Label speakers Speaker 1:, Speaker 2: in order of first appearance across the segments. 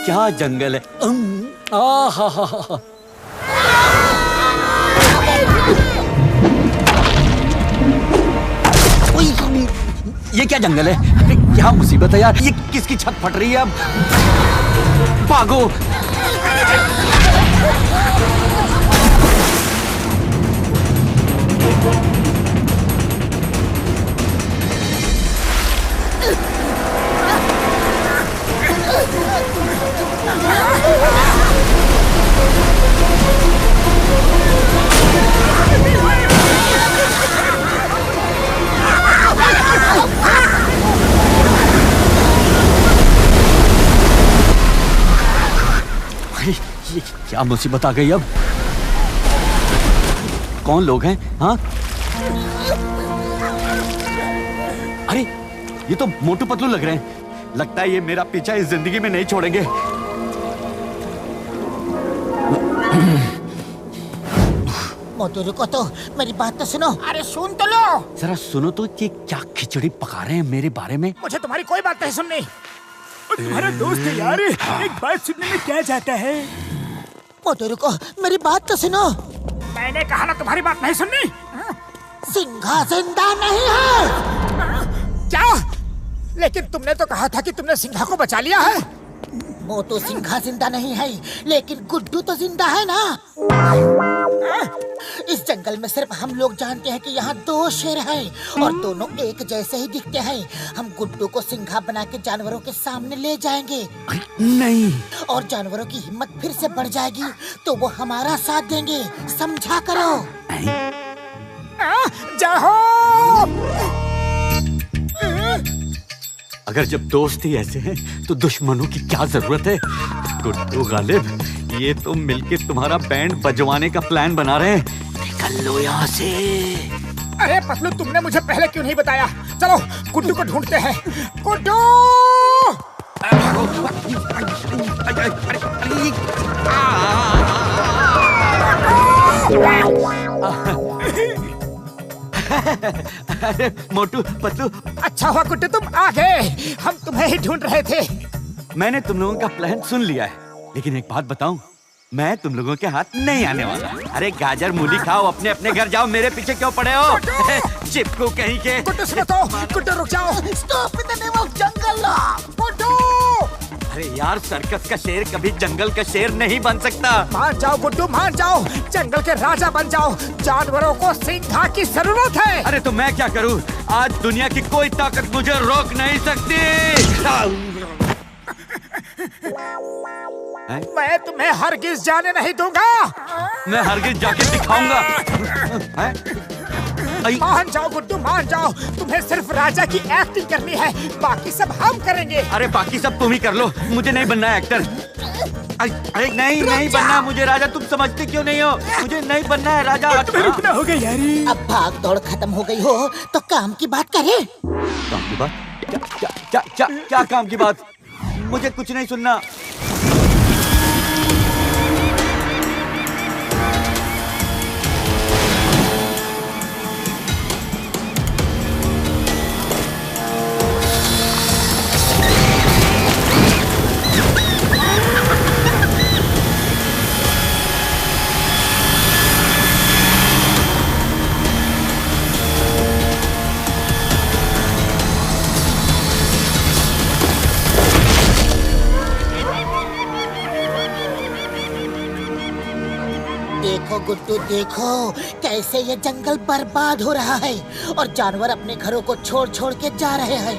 Speaker 1: क्या जंगल है। ये क्या जंगल है? अरे क्या मुसीबत है यार, ये किसकी छत फट रही है अब? भागो। ये क्या मुसीबत आ गई अब? कौन लोग हैं? हाँ, अरे ये तो मोटू पतलू लग रहे हैं। लगता है ये मेरा पीछा इस जिंदगी में नहीं छोड़ेंगे।
Speaker 2: मोटू रुको तो, मेरी बात तो सुनो। अरे सुन तो लो।
Speaker 1: जरा सुनो तो, ये क्या खिचड़ी पका रहे हैं मेरे बारे में?
Speaker 2: मुझे तुम्हारी कोई बात नहीं सुननी।
Speaker 3: तुम्हारा दोस्त है यार, एक बात सुनने में क्या जाता है।
Speaker 2: मोटू रुको, मेरी बात तो सुनो।
Speaker 3: मैंने कहा ना तुम्हारी बात नहीं सुननी।
Speaker 2: सिंघा जिंदा नहीं है।
Speaker 3: क्या? लेकिन तुमने तो कहा था कि तुमने सिंघा को बचा लिया है।
Speaker 2: मोटू सिंघा जिंदा नहीं है, लेकिन गुड्डू तो जिंदा है ना। इस जंगल में सिर्फ हम लोग जानते हैं कि यहाँ 2 शेर हैं और दोनों एक जैसे ही दिखते हैं। हम गुड्डू को सिंघा बना के जानवरों के सामने ले जाएंगे।
Speaker 1: नहीं।
Speaker 2: और जानवरों की हिम्मत फिर से बढ़ जाएगी तो वो हमारा साथ देंगे, समझा करो।
Speaker 3: जाओ।
Speaker 1: अगर जब दोस्त ही ऐसे हैं तो दुश्मनों की क्या जरूरत है? गुड्डू गालिब, ये तो मिलके तुम्हारा बैंड बजवाने का प्लान बना रहे हैं। निकल लो यहाँ से।
Speaker 3: अरे पतलू, तुमने मुझे पहले क्यों नहीं बताया? चलो गुड्डू को ढूंढते हैं। गुड्डू!
Speaker 1: अरे मोटू पतलू,
Speaker 3: अच्छा हुआ गुड्डू तुम आ गए, हम तुम्हें ही ढूंढ रहे थे।
Speaker 1: मैंने तुम लोगों का प्लान सुन लिया है, लेकिन एक बात बताऊं, मैं तुम लोगों के हाथ नहीं आने वाला। अरे गाजर मूली खाओ, अपने अपने घर जाओ, मेरे पीछे क्यों पड़े हो? चिपकू कहीं के।
Speaker 3: गुड्डू सुनो तो, गुड्डू रुक जाओ।
Speaker 2: Stop in the name of jungle.
Speaker 3: Guddu!
Speaker 1: अरे यार, सर्कस का शेर कभी जंगल का शेर नहीं बन सकता।
Speaker 3: मान जाओ गुड्डू, मान जाओ, जंगल के राजा बन जाओ। जानवरों को सिंघा की जरूरत है।
Speaker 1: अरे तो मैं क्या करूं? आज दुनिया की कोई ताकत मुझे रोक नहीं सकती।
Speaker 3: मैं तुम्हें हरगिज जाने नहीं दूंगा।
Speaker 1: मैं हरगिज जाके दिखाऊंगा।
Speaker 3: मान जाओ गुड्डू, मान जाओ। तुम्हें सिर्फ राजा की एक्टिंग करनी है, बाकी सब हम करेंगे।
Speaker 1: अरे बाकी सब तुम ही कर लो, मुझे नहीं बनना है एक्टर। अरे नहीं बनना मुझे राजा। तुम समझते क्यों नहीं हो? मुझे नहीं बनना है राजा।
Speaker 3: रुकना होगा यारी।
Speaker 2: अब भाग दौड़ खत्म हो गई हो तो काम की बात करें।
Speaker 1: काम की बात? क्या काम की बात? मुझे कुछ नहीं सुनना।
Speaker 2: देखो गुड्डू, देखो कैसे ये जंगल बर्बाद हो रहा है और जानवर अपने घरों को छोड़ छोड़ के जा रहे हैं।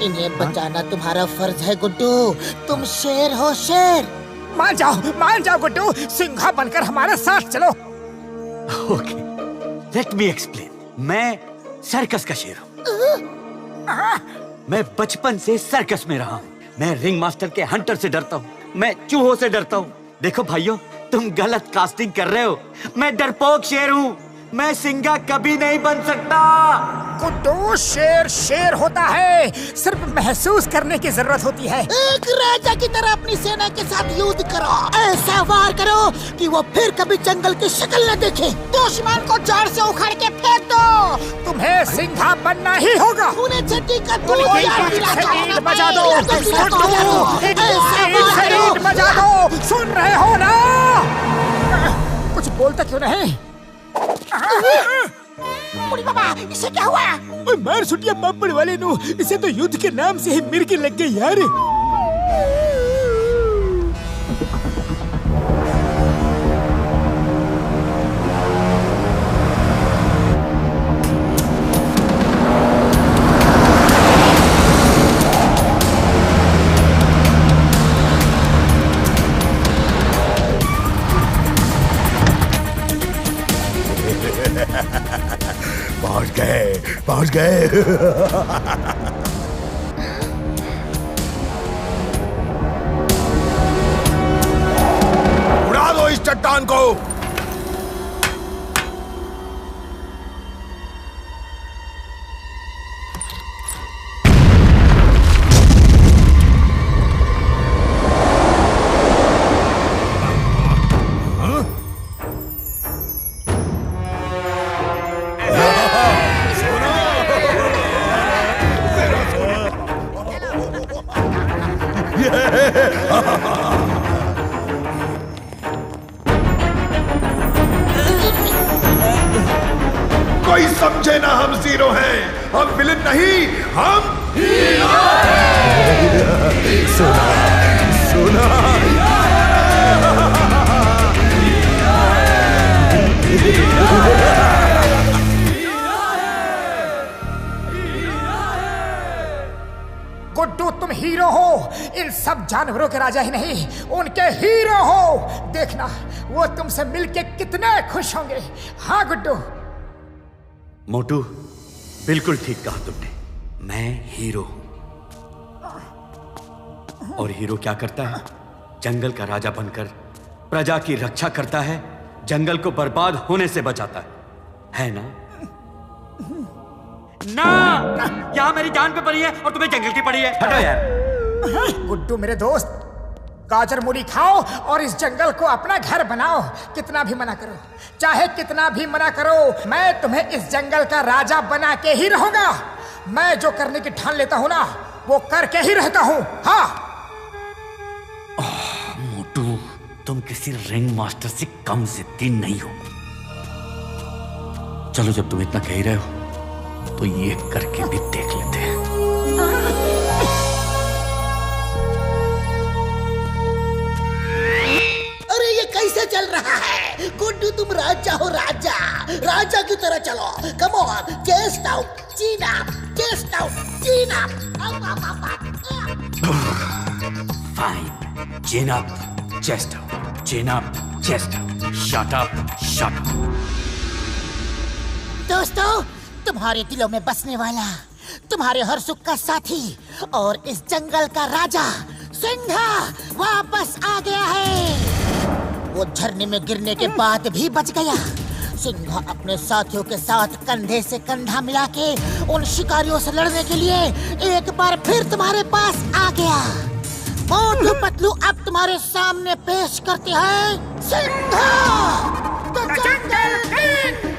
Speaker 2: इन्हें बचाना तुम्हारा फर्ज है गुड्डू। तुम शेर हो, शेर।
Speaker 3: मान जाओ गुड्डू, सिंघा बनकर हमारे साथ चलो।
Speaker 1: Okay, let me explain. मैं सर्कस का शेर हूँ। मैं बचपन से सर्कस में रहा हूँ। मैं रिंग मास्टर के हंटर से डरता हूँ, मैं चूहों से डरता हूँ। देखो भाइयों, तुम गलत कास्टिंग कर रहे हो। मैं डरपोक शेर हूँ, मैं सिंघा कभी नहीं बन सकता।
Speaker 3: गुड्डू, शेर शेर होता है, सिर्फ महसूस करने की जरूरत होती है।
Speaker 2: एक राजा की तरह अपनी सेना के साथ युद्ध करो, ऐसा वार करो कि वो फिर कभी जंगल की शक्ल न देखे। दुश्मन को जड़ से उखाड़ के फेंक दो।
Speaker 3: तुम्हें सिंघा बनना ही होगा।
Speaker 2: उन्हें चट्टी का दूध
Speaker 3: शरीर बजा दो, शरीर बजा दो, सुन रहे हो ना? कुछ बोलता क्यों नहीं?
Speaker 2: बुढ़ी बाबा, इसे क्या हुआ?
Speaker 3: ओए मार सुटिया पापड़ वाले नु, इसे तो युद्ध के नाम से ही मिर्गी लग गई यार।
Speaker 4: पहुंच गए। उड़ा दो इस चट्टान को। कोई समझे ना, हम जीरो हैं, हम विलन नहीं, हम हीरो हैं। सुना सुना।
Speaker 3: गुड्डू, तुम हीरो हो, इन सब जानवरों के राजा ही नहीं, उनके हीरो हो। देखना वो तुमसे मिलके कितने खुश होंगे। हाँ गुड्डू।
Speaker 1: मोटू, बिल्कुल ठीक कहा तुमने। मैं हीरो हूं। और हीरो क्या करता है? जंगल का राजा बनकर प्रजा की रक्षा करता है, जंगल को बर्बाद होने से बचाता है ना? ना, यहाँ मेरी जान पे पड़ी है और तुम्हें जंगल की पड़ी है। हटो यार।
Speaker 3: गुड्डू मेरे दोस्त, गाजर मूली खाओ और इस जंगल को अपना घर बनाओ। कितना भी मना करो, चाहे कितना भी मना करो, मैं तुम्हें इस जंगल का राजा बना के ही रहूंगा। मैं जो करने की ठान लेता हूं ना, वो करके ही रहता हूं। हाँ
Speaker 1: मोटू, तुम किसी रिंग मास्टर से कम जिद्दी नहीं हो। चलो, जब तुम इतना कह ही रहे हो तो ये करके भी देख लेते हैं।
Speaker 2: अरे ये कैसे चल रहा है? गुड्डू, तुम राजा हो, राजा राजा की तरह चलो। कम ऑन, चेस्ट आउट, चीन अप, चेस्ट आउट, चीन अप।
Speaker 1: फाइन, चिन अप, चेस्ट आउट, चिन up, chest out, shut up, shut up.
Speaker 2: दोस्तों, तुम्हारे दिलों में बसने वाला, तुम्हारे हर सुख का साथी और इस जंगल का राजा सिंघा वापस आ गया है। वो झरने में गिरने के बाद भी बच गया। सिंघा अपने साथियों के साथ कंधे से कंधा मिला के उन शिकारियों से लड़ने के लिए एक बार फिर तुम्हारे पास आ गया। मोटू पतलू अब तुम्हारे सामने पेश करते हैं सिंघा द जंगल किंग।